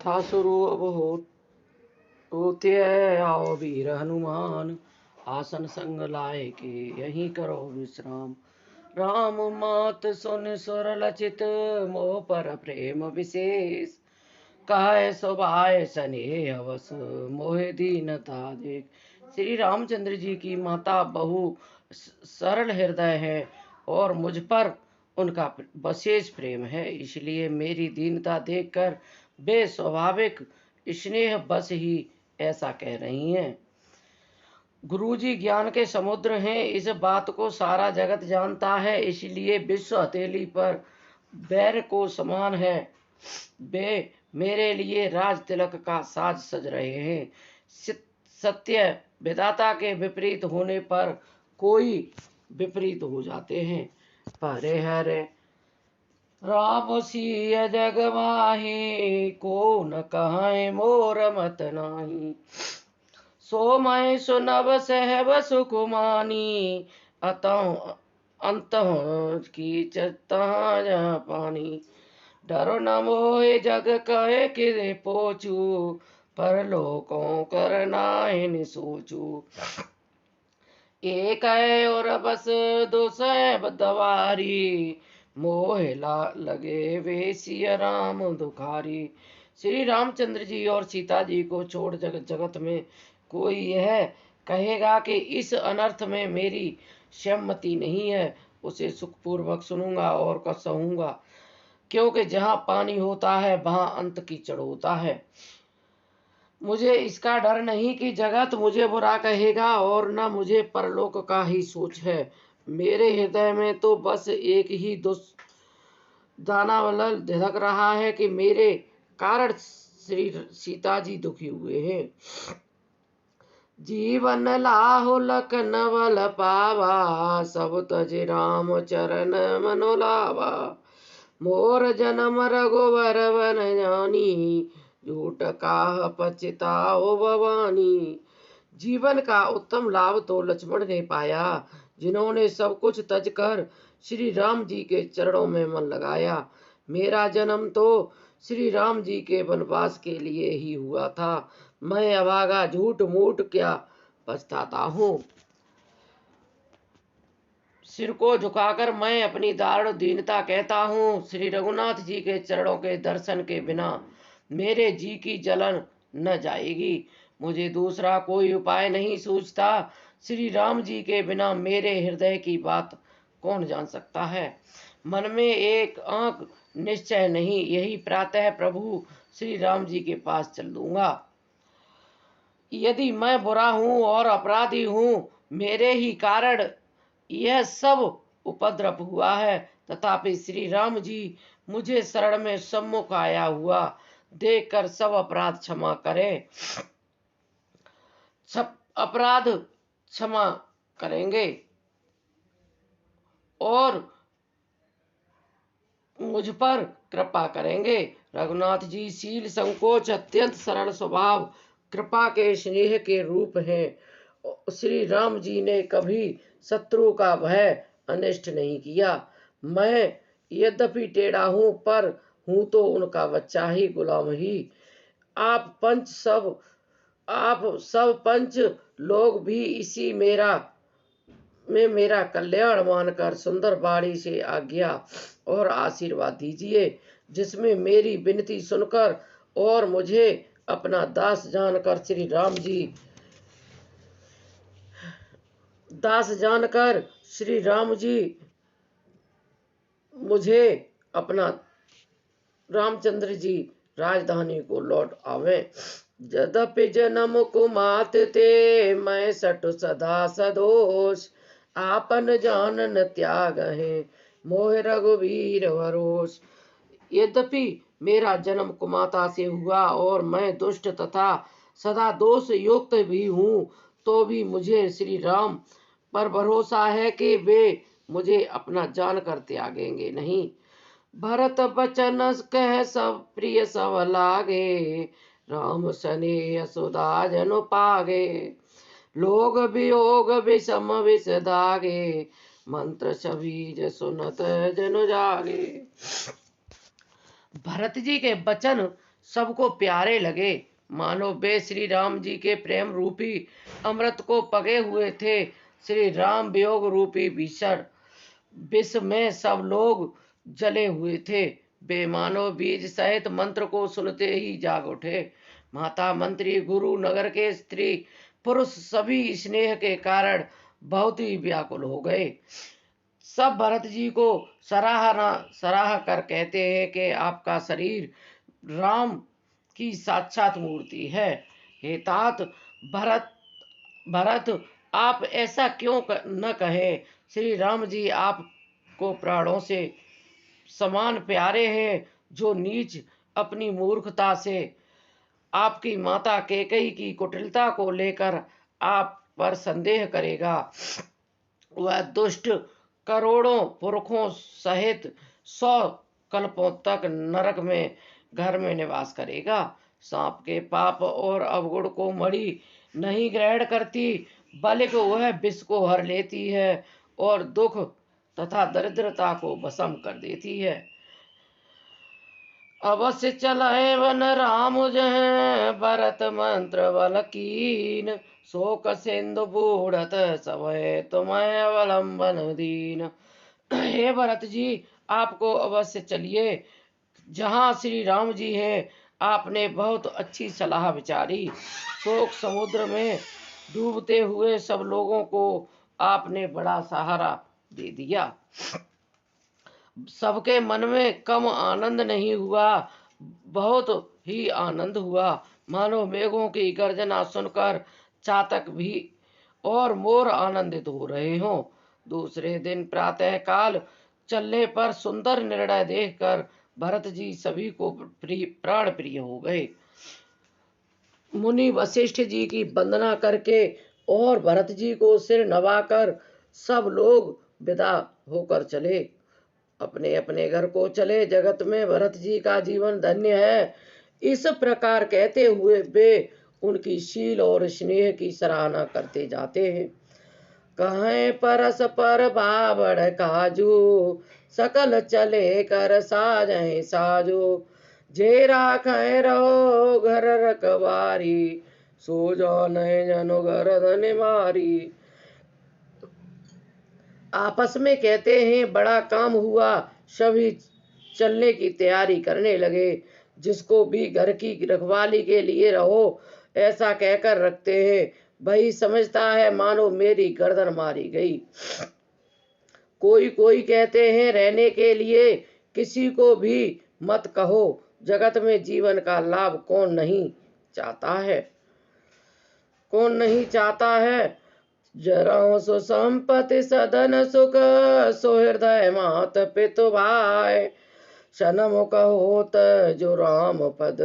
कथा शुरू अब होते है। आओ वीर हनुमान, आसन संग लाए के यहीं करो विश्राम। राम मात सुन सुर लचित, मोह पर प्रेम विशेष। कहे सुभाए स्नेह अवस, मोहे दीनता देख। श्री रामचंद्र जी की माता बहु सरल हृदय है और मुझ पर उनका विशेष प्रेम है, इसलिए मेरी दीनता देखकर वे स्वाभाविक स्नेह बस ही ऐसा कह रही हैं। गुरुजी ज्ञान के समुद्र हैं, इस बात को सारा जगत जानता है, इसलिए विश्व हथेली पर बैर को समान है। वे मेरे लिए राज तिलक का साज सज रहे हैं। सत्य विधाता के विपरीत होने पर कोई विपरीत हो जाते हैं। परे हरे राम सिय जग माही, को न कहे मोर मत नाही। सो मैं सुनब सहब सुकुमानी, अतः अंत की चतः पानी। डरो न मोहे जग कहे कि पोचू, पर लोकों करना नि सोचू। एक है और बस दो सैब दवारी, मोहला लगे वे सिया राम दुखारी। श्री रामचंद्र जी और सीता जी को छोड़ जगत में कोई यह कहेगा कि इस अनर्थ में मेरी सम्मति नहीं है, उसे सुखपूर्वक सुनूंगा और सहूंगा, क्योंकि जहाँ पानी होता है वहाँ अंत कीचड़ होता है। मुझे इसका डर नहीं कि जगत मुझे बुरा कहेगा, और न मुझे परलोक का ही सोच है। मेरे हृदय में तो बस एक ही दानावल धिधक रहा है कि मेरे कारण श्री सीता जी दुखी हुए हैं। जीवन लाहो लखन बल पावा, सब तज राम चरण मनोलावा। मोर जन्म रघुवर वन जानी, झूठ काह पछताओ भवानी। जीवन का उत्तम लाभ तो लक्ष्मण ने पाया, जिन्होंने सब कुछ तज कर श्री राम जी के चरणों में मन लगाया। मेरा जन्म तो श्री राम जी के वनवास के लिए ही हुआ था। मैं अभागा झूठ मूठ क्या पछताता हूँ। सिर को झुकाकर मैं अपनी दारुण दीनता कहता हूँ, श्री रघुनाथ जी के चरणों के दर्शन के बिना मेरे जी की जलन न जाएगी। मुझे दूसरा कोई उपाय नहीं सूझता। श्री राम जी के बिना मेरे हृदय की बात कौन जान सकता है। मन में एक आंख निश्चय नहीं, यही प्रातः प्रभु श्री राम जी के पास चल दूंगा। यदि मैं बुरा हूँ और अपराधी हूँ, मेरे ही कारण यह सब उपद्रव हुआ है, तथापि श्री राम जी मुझे शरण में सम्मुख आया हुआ देखकर सब अपराध क्षमा करें, सब अपराध क्षमा करेंगे और मुझ पर कृपा करेंगे। रघुनाथ जी शील संकोच अत्यंत सरल स्वभाव कृपा के स्नेह के रूप हैं। श्री राम जी ने कभी शत्रु का भय अनिष्ट नहीं किया। मैं यद्यपि टेढ़ा हूँ, पर हूँ तो उनका बच्चा ही, गुलाम ही। आप सब पंच लोग भी इसी मेरा कल्याण मानकर सुंदर बाणी से आज्ञा और आशीर्वाद दीजिए, जिसमें मेरी विनती सुनकर और मुझे अपना दास जानकर श्री राम जी मुझे अपना रामचंद्र जी राजधानी को लौट आवे। यद्यपि जन्म कुमात ते, मैं सटु सदा सदोष। आपन जानन त्याग है, मोह रघुवीर भरोस। यद्यपि मेरा जन्म कुमाता से हुआ और मैं दुष्ट तथा सदा दोष युक्त भी हूँ, तो भी मुझे श्री राम पर भरोसा है कि वे मुझे अपना जानकर त्यागेंगे नहीं। भरत बचन कह सब प्रिय सब लागे, राम सने सुधा जनु पागे। लोग वियोग विषम विष दागे, मंत्र सबीज सुनत जनु जागे। भरत जी के वचन सबको प्यारे लगे, मानो वे श्री राम जी के प्रेम रूपी अमृत को पगे हुए थे। श्री राम वियोग रूपी भीषण विष में सब लोग जले हुए थे। वे मानो बीज सहित मंत्र को सुनते ही जाग उठे। माता, मंत्री, गुरु, नगर के स्त्री पुरुष सभी स्नेह के कारण बहुत ही व्याकुल हो गए। सब भरत जी को सराह कर कहते हैं कि आपका शरीर राम की साक्षात मूर्ति है। हे तात भरत भरत आप ऐसा क्यों न कहे। श्री राम जी आपको प्राणों से समान प्यारे हैं। जो नीच अपनी मूर्खता से आपकी माता कैकेयी की कुटिलता को लेकर आप पर संदेह करेगा, वह दुष्ट करोड़ों पुरखों सहित 100 कल्पों तक नरक में घर में निवास करेगा। सांप के पाप और अवगुण को मणि नहीं ग्रहण करती, बल्कि वह विष को हर लेती है और दुख तथा दरिद्रता को भस्म कर देती है। अवश्य चलहि वन राम जह भरत मंत्र बल कीन, शोक सिंधु बूढ़त समय तुम्हें अवलंबन दीन। हे भरत जी, आपको अवश्य चलिए जहाँ श्री राम जी हैं। आपने बहुत अच्छी सलाह विचारी। शोक समुद्र में डूबते हुए सब लोगों को आपने बड़ा सहारा दे दिया। सबके मन में कम आनंद नहीं हुआ, बहुत ही आनंद हुआ, मानो मेघों की गर्जना सुनकर चातक भी और मोर आनंदित हो रहे हों। दूसरे दिन प्रातः काल चलने पर सुंदर निर्णय देखकर भरत जी सभी को प्राण प्रिय हो गए। मुनि वशिष्ठ जी की वंदना करके और भरत जी को सिर नवाकर सब लोग विदा होकर चले, अपने अपने घर को चले। जगत में भरत जी का जीवन धन्य है, इस प्रकार कहते हुए वे उनकी शील और स्नेह की सराहना करते जाते हैं। कहें परस पर बाबड़ काजू, सकल चले कर साजहि साजो। जे राखें रहो घर रखवारी, सो जो नए जनु गर्दन मारी। आपस में कहते हैं बड़ा काम हुआ, सभी चलने की तैयारी करने लगे। जिसको भी घर की रखवाली के लिए रहो ऐसा कहकर रखते हैं, वही समझता है मानो मेरी गर्दन मारी गई। कोई कोई कहते हैं रहने के लिए किसी को भी मत कहो। जगत में जीवन का लाभ कौन नहीं चाहता है। जरा सुसंपत्ति सदन सुख, सुहृदय मात पितु भाई। सनमुख होत जो राम पद,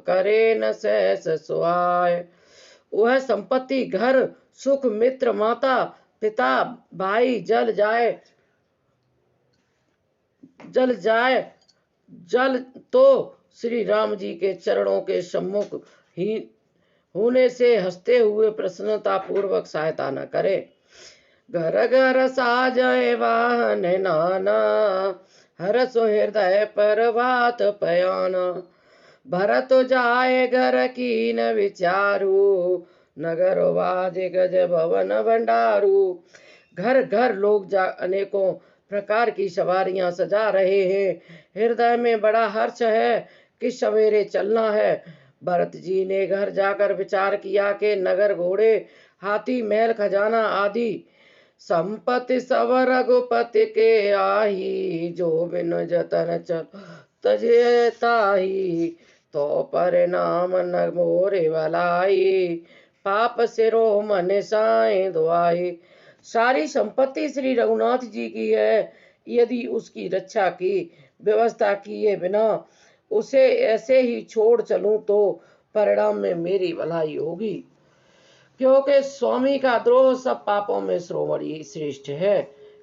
करे न सहस सुहाय। वह संपत्ति, घर, सुख, मित्र, माता, पिता, भाई जल तो श्री राम जी के चरणों के सम्मुख ही होने से हंसते हुए प्रसन्नता पूर्वक सहायता न करे। घर घर साजय वाहन नाना, हरस हृदय पर बात पयाना। भरत जाए घर कीन विचारू, नगर वाजे गज भवन भंडारू। घर घर लोग जा अनेकों प्रकार की सवारियां सजा रहे हैं। हृदय में बड़ा हर्ष है कि सवेरे चलना है। भरत जी ने घर जाकर विचार किया कि नगर, घोड़े, हाथी, महल, खजाना आदि संपत्ति सब रघुपति के आही। जो बिन जतन चल तजे ताही, तो परिणाम न मोरे भलाई। पाप सिरो मन साए दुआई। सारी संपत्ति श्री रघुनाथ जी की है। यदि उसकी रक्षा की व्यवस्था किए बिना उसे ऐसे ही छोड़ चलूं तो परिणाम में मेरी भलाई होगी, क्योंकि स्वामी का द्रोह सब पापों में श्रोमणी श्रेष्ठ है।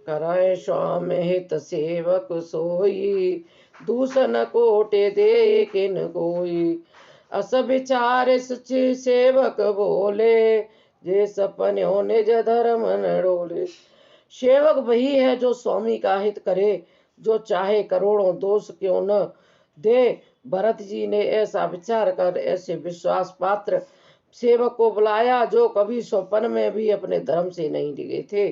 कराए स्वामी हित सेवक सोई, दूषण कोटे दे किन कोई। अस विचार सच्चे सेवक बोले, जे सपने हो निज धर्म न डोले। सेवक वही है जो स्वामी का हित करे, जो चाहे करोड़ों दोष क्यों न दे भरत जी ने ऐसा विचार कर ऐसे विश्वास पात्र सेवक को बुलाया जो कभी स्वप्न में भी अपने धर्म से नहीं डिगे थे।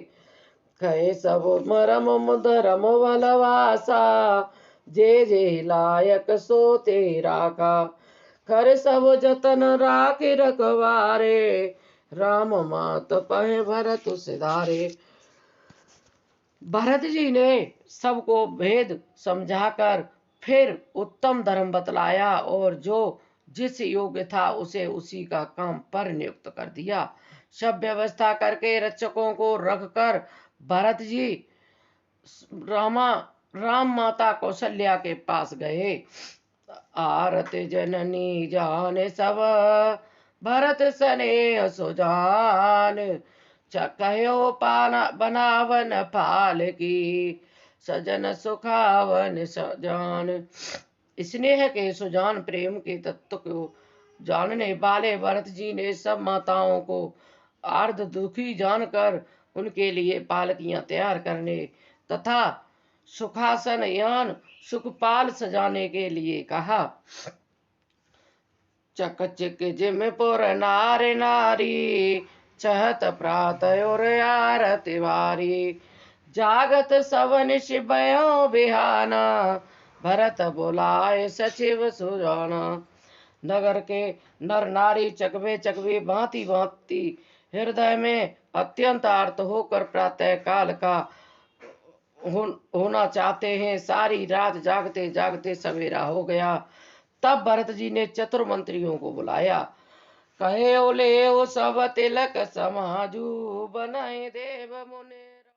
कहे सब मरम धर्म वलवासा, जे जे लायक सो ते राखा। कर सब जतन राख रखवारे, राम मात पहे भरत सिधारे। भरत जी ने सबको भेद समझाकर फिर उत्तम धर्म बतलाया और जो जिस योग्य था उसे उसी का काम पर नियुक्त कर दिया। सब व्यवस्था करके रक्षकों को रखकर भरत जी राम माता कौशल्या के पास गए। आरत जननी जान सब, भरत सने सुजान। कहो पाना बनावन पाल की, सजन सुखावन सजान। स्नेह के सुजान प्रेम के तत्व को जानने वाले भरत जी ने सब माताओं को अर्ध दुखी जानकर उनके लिए पालकियां तैयार करने तथा सुखासन यान सुखपाल सजाने के लिए कहा। चक चिक जिम पुर नार नारी, चहत प्रात और आरति वारी। जागत सवन शिवयो बिहाना, भरत बुलाए सचिव सुजाना। नगर के नर नारी चकवे चकवे भांति भांति हृदय में अत्यंत आर्त होकर प्रातः काल का होना चाहते हैं। सारी रात जागते जागते सवेरा हो गया। तब भरत जी ने चतुर मंत्रियों को बुलाया। कहे ओले ओ सब तिलक समाजू, बनाए देव मुने।